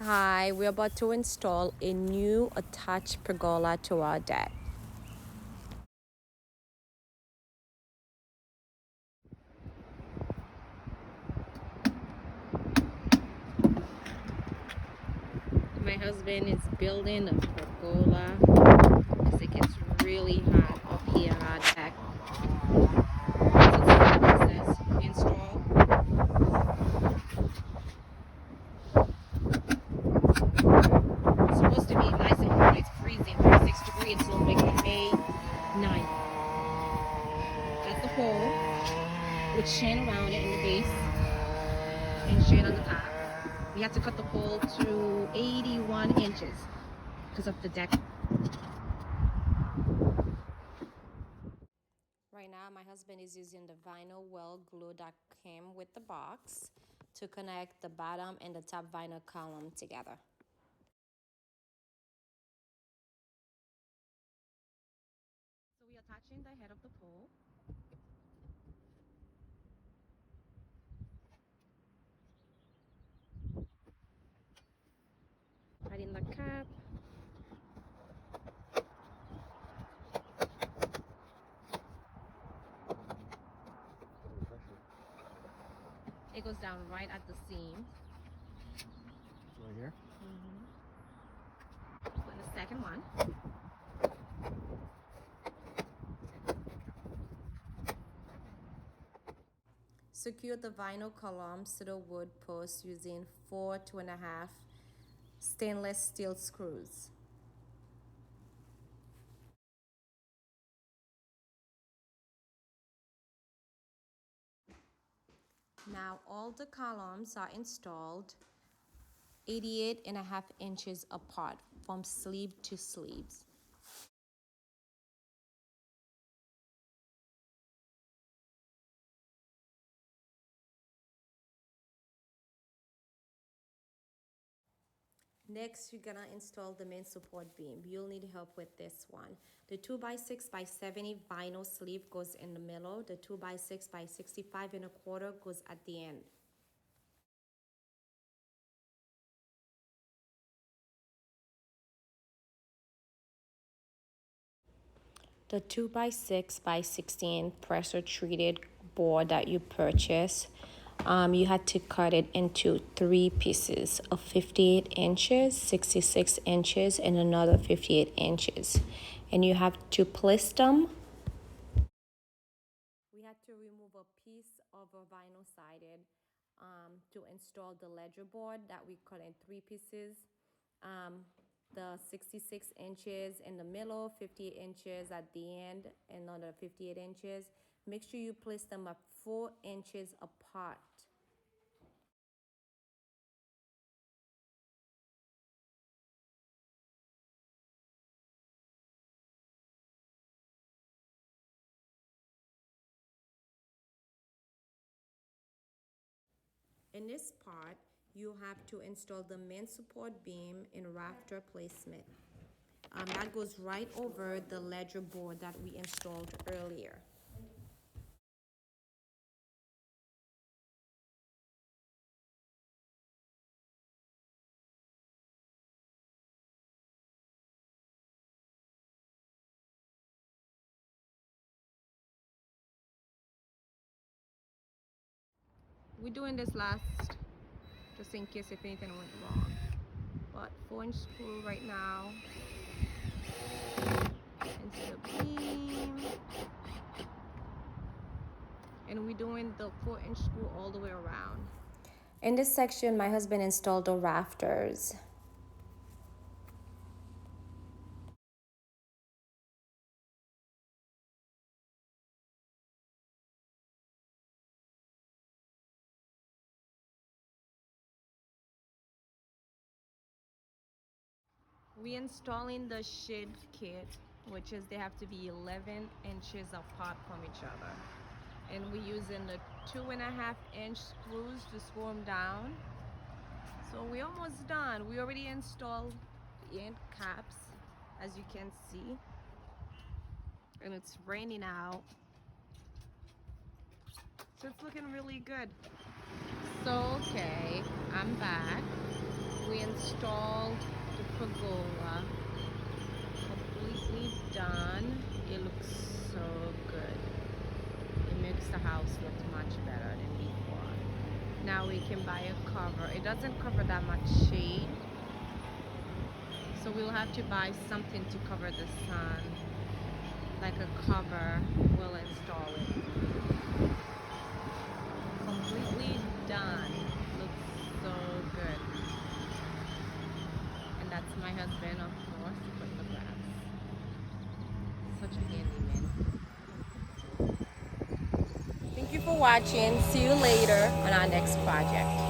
Hi, we're about to install a new attached pergola to our deck. My husband is building a pergola because it gets really hot up here on our deck. This is install. It's supposed to be nice and warm. It's freezing, 36 degrees until May 9th. That's the pole with chain around it in the base and chain on the top. We had to cut the pole to 81 inches because of the deck. Right now, my husband is using the vinyl well glue that came with the box to connect the bottom and the top vinyl column together. So we are attaching the head of the pole. Adding the cap. It goes down right at the seam. Right here? Put the second one. Secure the vinyl columns to the wood post using 4 2.5 stainless steel screws. Now all the columns are installed 88.5 inches apart from sleeve to sleeves. Next, you're gonna install the main support beam. You'll need help with this one. The 2x6x70 vinyl sleeve goes in the middle. The 2x6x65 1/4 goes at the end. The 2x6x16 pressure treated board that you purchase, you had to cut it into 3 pieces of 58 inches, 66 inches, and another 58 inches. And you have to place them. We had to remove a piece of a vinyl sided to install the ledger board that we cut in 3 pieces. The 66 inches in the middle, 58 inches at the end, and another 58 inches. Make sure you place them at 4 inches apart. In this part, you have to install the main support beam in rafter placement. That goes right over the ledger board that we installed earlier. We're doing this last just in case if anything went wrong. But 4-inch screw right now into the beam. And we're doing the 4-inch screw all the way around. In this section, my husband installed the rafters. We're installing the shade kit, which is they have to be 11 inches apart from each other. And we're using the 2.5-inch screws to screw them down. So we're almost done. We already installed the end caps, as you can see. And it's raining out. So it's looking really good. So, okay, I'm back. We installed the pergola. Completely done. It looks so good. It makes the house look much better than before. Now we can buy a cover. It doesn't cover that much shade, so we'll have to buy something to cover the sun, like a cover. We'll install it. Completely done. Looks so good. And that's my husband, of course, putting the glass. Such a handyman. Thank you for watching. See you later on our next project.